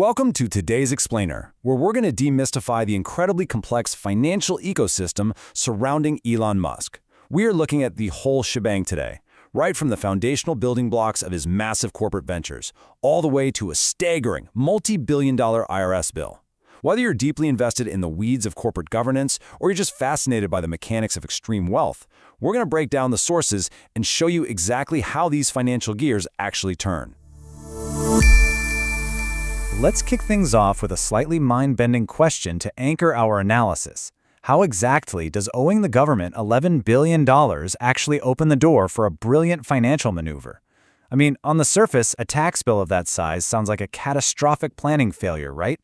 Welcome to today's Explainer, where we're going to demystify the incredibly complex financial ecosystem surrounding Elon Musk. We are looking at the whole shebang today, right from the foundational building blocks of his massive corporate ventures, all the way to a staggering multi-billion-dollar IRS bill. Whether you're deeply invested in the weeds of corporate governance or you're just fascinated by the mechanics of extreme wealth, we're going to break down the sources and show you exactly how these financial gears actually turn. Let's kick things off with a slightly mind-bending question to anchor our analysis. How exactly does owing the government $11 billion actually open the door for a brilliant financial maneuver? I mean, on the surface, a tax bill of that size sounds like a catastrophic planning failure, right?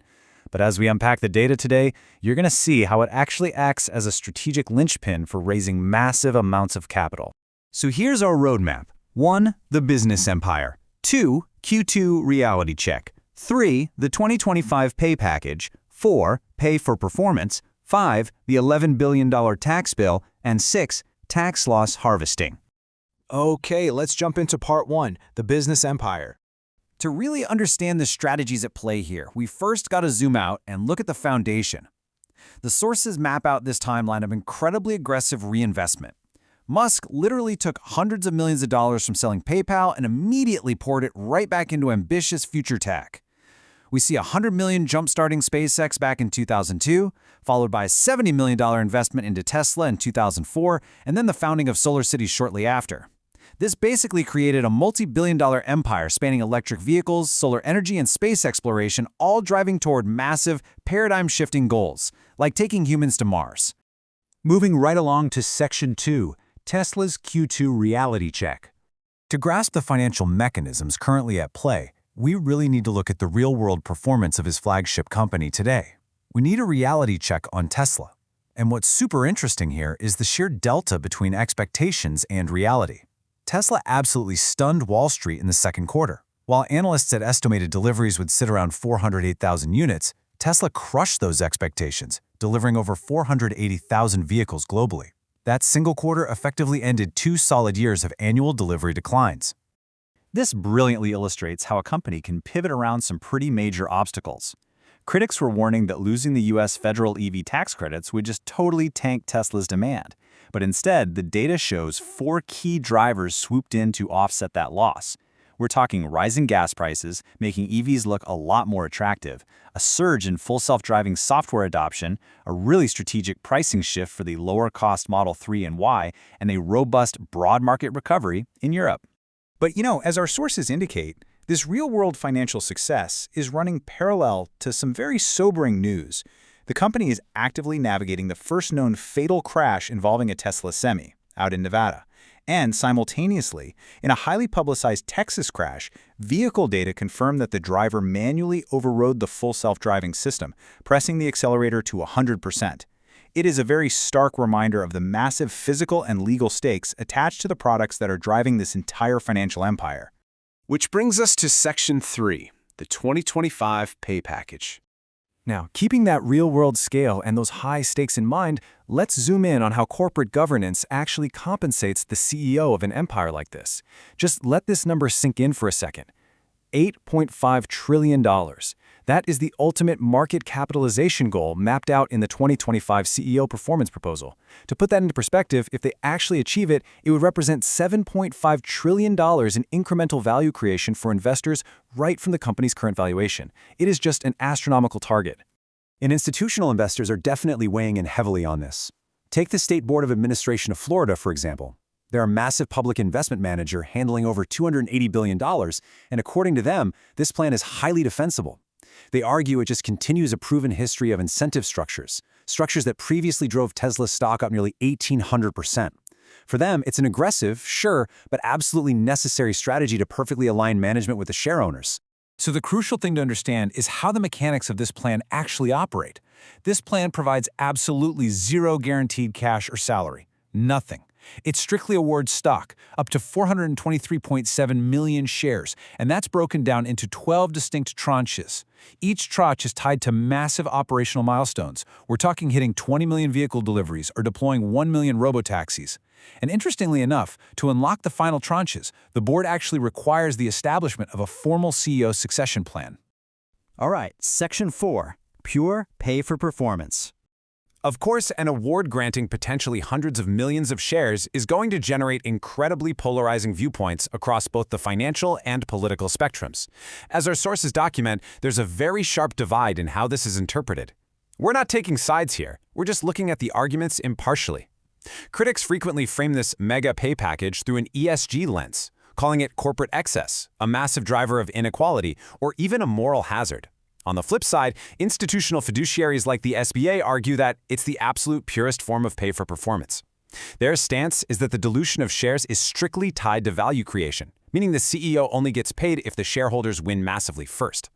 But as we unpack the data today, you're going to see how it actually acts as a strategic linchpin for raising massive amounts of capital. So here's our roadmap. 1. The business empire. 2. Q2 reality check. 3. The 2025 pay package. 4. Pay for performance. 5. The $11 billion tax bill. And 6. Tax loss harvesting. Okay, let's jump into part 1, the business empire. To really understand the strategies at play here, we first got to zoom out and look at the foundation. The sources map out this timeline of incredibly aggressive reinvestment. Musk literally took hundreds of millions of dollars from selling PayPal and immediately poured it right back into ambitious future tech. We see a $100 million jump-starting SpaceX back in 2002, followed by a $70 million investment into Tesla in 2004, and then the founding of SolarCity shortly after. This basically created a multi-billion-dollar empire spanning electric vehicles, solar energy, and space exploration, all driving toward massive, paradigm-shifting goals, like taking humans to Mars. Moving right along to Section 2, Tesla's Q2 reality check. To grasp the financial mechanisms currently at play, we really need to look at the real-world performance of his flagship company today. We need a reality check on Tesla. And what's super interesting here is the sheer delta between expectations and reality. Tesla absolutely stunned Wall Street in the second quarter. While analysts had estimated deliveries would sit around 408,000 units, Tesla crushed those expectations, delivering over 480,000 vehicles globally. That single quarter effectively ended 2 solid years of annual delivery declines. This brilliantly illustrates how a company can pivot around some pretty major obstacles. Critics were warning that losing the U.S. federal EV tax credits would just totally tank Tesla's demand. But instead, the data shows 4 key drivers swooped in to offset that loss. We're talking rising gas prices, making EVs look a lot more attractive, a surge in full self-driving software adoption, a really strategic pricing shift for the lower-cost Model 3 and Y, and a robust broad market recovery in Europe. But as our sources indicate, this real-world financial success is running parallel to some very sobering news. The company is actively navigating the first known fatal crash involving a Tesla Semi out in Nevada. And simultaneously, in a highly publicized Texas crash, vehicle data confirmed that the driver manually overrode the full self-driving system, pressing the accelerator to 100%. It is a very stark reminder of the massive physical and legal stakes attached to the products that are driving this entire financial empire. Which brings us to Section 3, the 2025 pay package. Now, keeping that real-world scale and those high stakes in mind, let's zoom in on how corporate governance actually compensates the CEO of an empire like this. Just let this number sink in for a second. $8.5 trillion. That is the ultimate market capitalization goal mapped out in the 2025 CEO performance proposal. To put that into perspective, if they actually achieve it, it would represent $7.5 trillion in incremental value creation for investors right from the company's current valuation. It is just an astronomical target. And institutional investors are definitely weighing in heavily on this. Take the State Board of Administration of Florida, for example. They're a massive public investment manager handling over $280 billion, and according to them, this plan is highly defensible. They argue it just continues a proven history of incentive structures that previously drove Tesla's stock up nearly 1,800%. For them, it's an aggressive, sure, but absolutely necessary strategy to perfectly align management with the share owners. So the crucial thing to understand is how the mechanics of this plan actually operate. This plan provides absolutely zero guaranteed cash or salary. Nothing. It strictly awards stock, up to 423.7 million shares, and that's broken down into 12 distinct tranches. Each tranche is tied to massive operational milestones. We're talking hitting 20 million vehicle deliveries or deploying 1 million robotaxis. And interestingly enough, to unlock the final tranches, the board actually requires the establishment of a formal CEO succession plan. All right, Section 4, pure pay for performance. Of course, an award granting potentially hundreds of millions of shares is going to generate incredibly polarizing viewpoints across both the financial and political spectrums. As our sources document, there's a very sharp divide in how this is interpreted. We're not taking sides here, we're just looking at the arguments impartially. Critics frequently frame this mega pay package through an ESG lens, calling it corporate excess, a massive driver of inequality, or even a moral hazard. On the flip side, institutional fiduciaries like the SBA argue that it's the absolute purest form of pay for performance. Their stance is that the dilution of shares is strictly tied to value creation, meaning the CEO only gets paid if the shareholders win massively first.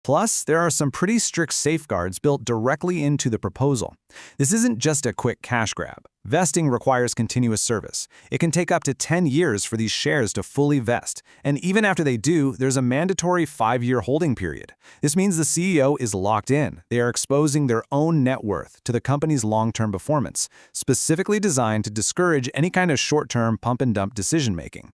Plus, there are some pretty strict safeguards built directly into the proposal. This isn't just a quick cash grab. Vesting requires continuous service. It can take up to 10 years for these shares to fully vest, and even after they do, there's a mandatory 5-year holding period. This means the CEO is locked in. They are exposing their own net worth to the company's long-term performance, specifically designed to discourage any kind of short-term pump-and-dump decision-making.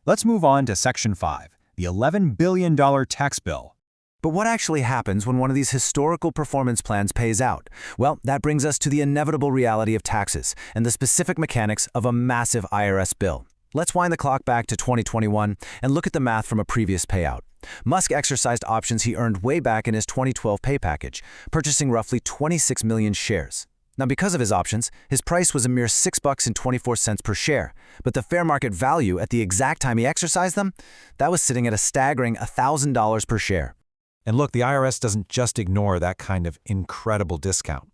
Let's move on to Section 5, the $11 billion tax bill. But what actually happens when one of these historical performance plans pays out? Well, that brings us to the inevitable reality of taxes and the specific mechanics of a massive IRS bill. Let's wind the clock back to 2021 and look at the math from a previous payout. Musk exercised options he earned way back in his 2012 pay package, purchasing roughly 26 million shares. Now, because of his options, his price was a mere $6.24 per share, but the fair market value at the exact time he exercised them, that was sitting at a staggering $1,000 per share. And look, the IRS doesn't just ignore that kind of incredible discount.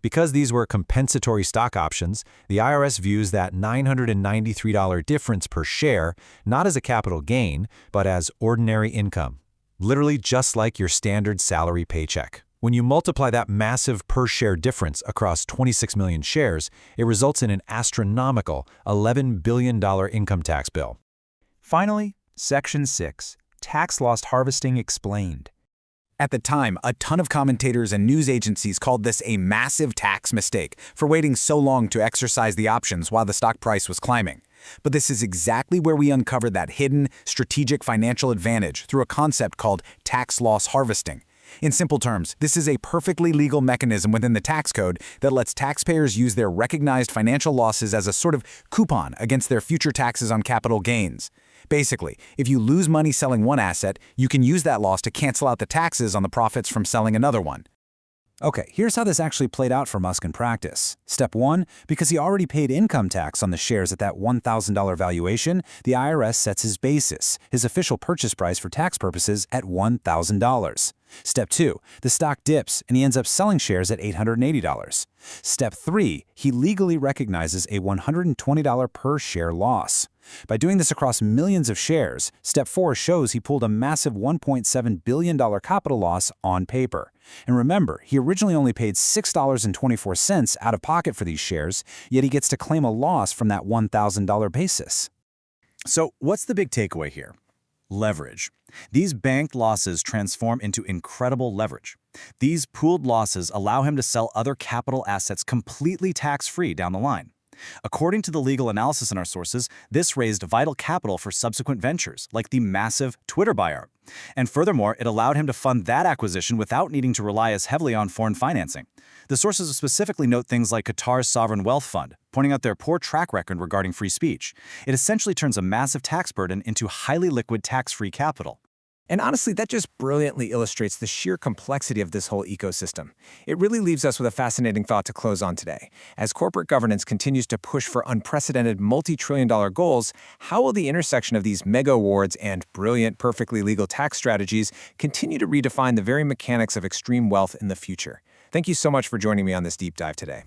Because these were compensatory stock options, the IRS views that $993 difference per share not as a capital gain, but as ordinary income. Literally just like your standard salary paycheck. When you multiply that massive per-share difference across 26 million shares, it results in an astronomical $11 billion income tax bill. Finally, Section 6, tax loss harvesting explained. At the time, a ton of commentators and news agencies called this a massive tax mistake for waiting so long to exercise the options while the stock price was climbing. But this is exactly where we uncovered that hidden, strategic financial advantage through a concept called tax loss harvesting. In simple terms, this is a perfectly legal mechanism within the tax code that lets taxpayers use their recognized financial losses as a sort of coupon against their future taxes on capital gains. Basically, if you lose money selling one asset, you can use that loss to cancel out the taxes on the profits from selling another one. Okay, here's how this actually played out for Musk in practice. Step 1, because he already paid income tax on the shares at that $1,000 valuation, the IRS sets his basis, his official purchase price for tax purposes, at $1,000. Step 2, the stock dips and he ends up selling shares at $880. Step 3, he legally recognizes a $120 per share loss. By doing this across millions of shares, Step 4 shows he pulled a massive $1.7 billion capital loss on paper. And remember, he originally only paid $6.24 out of pocket for these shares, yet he gets to claim a loss from that $1,000 basis. So what's the big takeaway here? Leverage. These banked losses transform into incredible leverage. These pooled losses allow him to sell other capital assets completely tax-free down the line. According to the legal analysis in our sources, this raised vital capital for subsequent ventures, like the massive Twitter buyout. And furthermore, it allowed him to fund that acquisition without needing to rely as heavily on foreign financing. The sources specifically note things like Qatar's sovereign wealth fund, pointing out their poor track record regarding free speech. It essentially turns a massive tax burden into highly liquid tax-free capital. And honestly, that just brilliantly illustrates the sheer complexity of this whole ecosystem. It really leaves us with a fascinating thought to close on today. As corporate governance continues to push for unprecedented multi-trillion-dollar goals, how will the intersection of these mega awards and brilliant, perfectly legal tax strategies continue to redefine the very mechanics of extreme wealth in the future? Thank you so much for joining me on this deep dive today.